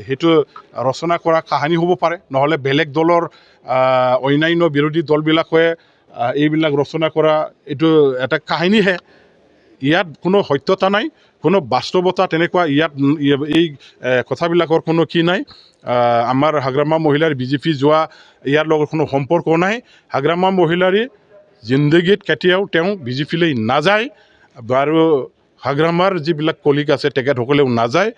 সেইটো ৰচনা কৰা কাহিনী হ'ব পাৰে, নহ'লে বেলেগ দলৰ অন্যান্য বিৰোধী দলবিলাকে এইবিলাক ৰচনা কৰা এইটো এটা কাহিনীহে। ইয়াত কোনো সত্যতা নাই, কোনো বাস্তৱতা তেনেকুৱা ইয়াত এই কথাবিলাকৰ কোনো কি নাই। আমাৰ হাগ্ৰামা মহিলাৰ বিজেপি যোৱা ইয়াৰ লগত কোনো সম্পৰ্ক নাই। হাগ্ৰামা মহিলাৰী জিন্দগীত কেতিয়াও তেওঁ বিজেপিলৈ নাযায়, আৰু হাগ্ৰামাৰ যিবিলাক কলিগ আছে তেখেতসকলেও নাযায়।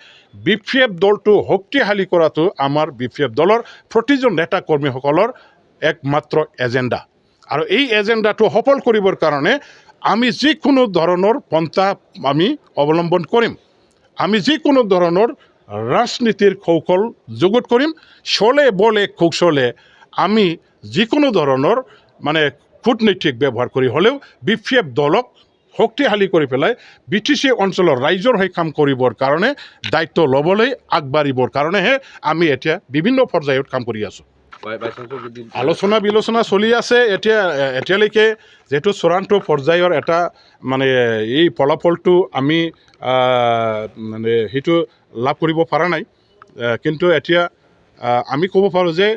BPF দলটো শক্তিশালী কৰাটো আমাৰ BPF দলৰ প্ৰতিজন নেতা কৰ্মীসকলৰ একমাত্ৰ এজেণ্ডা, আৰু এই এজেণ্ডাটো সফল কৰিবৰ কাৰণে আমি যিকোনো ধৰণৰ পন্থা আমি অৱলম্বন কৰিম। আমি যিকোনো ধৰণৰ ৰাজনীতিৰ কৌশল যুগুত কৰিম। চলে বলে কৌশলে আমি যিকোনো ধৰণৰ মানে কূটনৈতিক ব্যৱহাৰ কৰি হ'লেও BPF দলক শক্তিশালী কৰি পেলাই BTC অঞ্চলৰ ৰাইজৰ হৈ কাম কৰিবৰ কাৰণে দায়িত্ব ল'বলৈ আগবাঢ়িবৰ কাৰণেহে আমি এতিয়া বিভিন্ন পৰ্যায়ত কাম কৰি আছোঁ। আলোচনা বিলোচনা চলি আছে। এতিয়ালৈকে যিহেতু চূড়ান্ত পৰ্যায়ৰ এটা মানে এই ফলাফলটো আমি মানে সেইটো লাভ কৰিব পৰা নাই, কিন্তু এতিয়া আমি ক'ব পাৰোঁ যে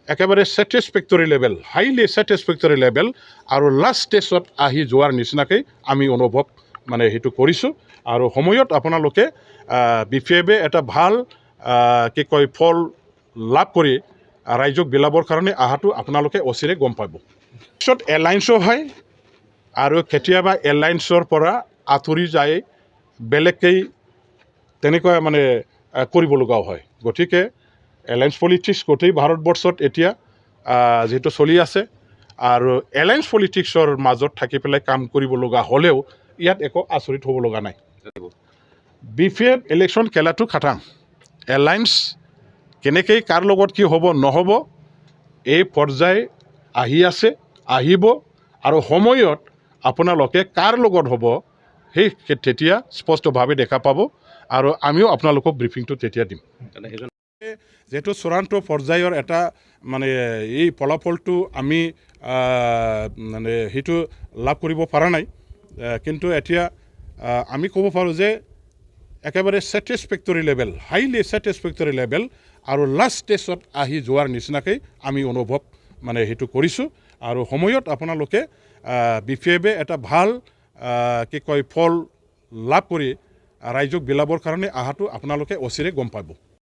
একেবাৰে ছেটিছফেক্টৰী লেভেল, হাইলি ছেটিছফেক্টৰী লেভেল, আৰু লাষ্ট ষ্টেজত আহি যোৱাৰ নিচিনাকৈ আমি অনুভৱ মানে সেইটো কৰিছোঁ। আৰু সময়ত আপোনালোকে BPF-এ এটা ভাল কি কয় ফল লাভ কৰি ৰাইজক বিলাবৰ কাৰণে অহাটো আপোনালোকে অচিৰে গম পাব। পিছত এলায়েন্সো হয়, আৰু কেতিয়াবা এলায়েন্সৰ পৰা আঁতৰি যায় বেলেগকৈ তেনেকুৱা মানে কৰিব লগাও হয়। গতিকে এলায়েন্স পলিটিক্স গোটেই ভাৰতবৰ্ষত এতিয়া যিহেতু চলি আছে, আৰু এলায়েন্স পলিটিক্সৰ মাজত থাকি পেলাই কাম কৰিব লগা হ'লেও ইয়াত একো আচৰিত হ'ব লগা নাই। BPF ইলেকশ্যন খেলাটো খাটাং। এলায়েন্স কেনেকৈ কাৰ লগত কি হ'ব নহ'ব এই পৰ্যায় আহি আছে, আহিব, আৰু সময়ত আপোনালোকে কাৰ লগত হ'ব সেই তেতিয়া স্পষ্টভাৱে দেখা পাব, আৰু আমিও আপোনালোকক ব্ৰিফিংটো তেতিয়া দিম। যিহেতু চূড়ান্ত পৰ্যায়ৰ এটা মানে এই ফলাফলটো আমি মানে সেইটো লাভ কৰিব পৰা নাই, কিন্তু এতিয়া আমি ক'ব পাৰোঁ যে একেবাৰে ছেটিছফেক্টৰী লেভেল, হাইলি ছেটিছফেক্টৰী লেভেল, আৰু লাষ্ট ষ্টেজত আহি যোৱাৰ নিচিনাকৈ আমি অনুভৱ মানে সেইটো কৰিছোঁ। আৰু সময়ত আপোনালোকে BPF-এ এটা ভাল কি কয় ফল লাভ কৰি ৰাইজক বিলাবৰ কাৰণে অহাটো আপোনালোকে অচিৰে গম পাব।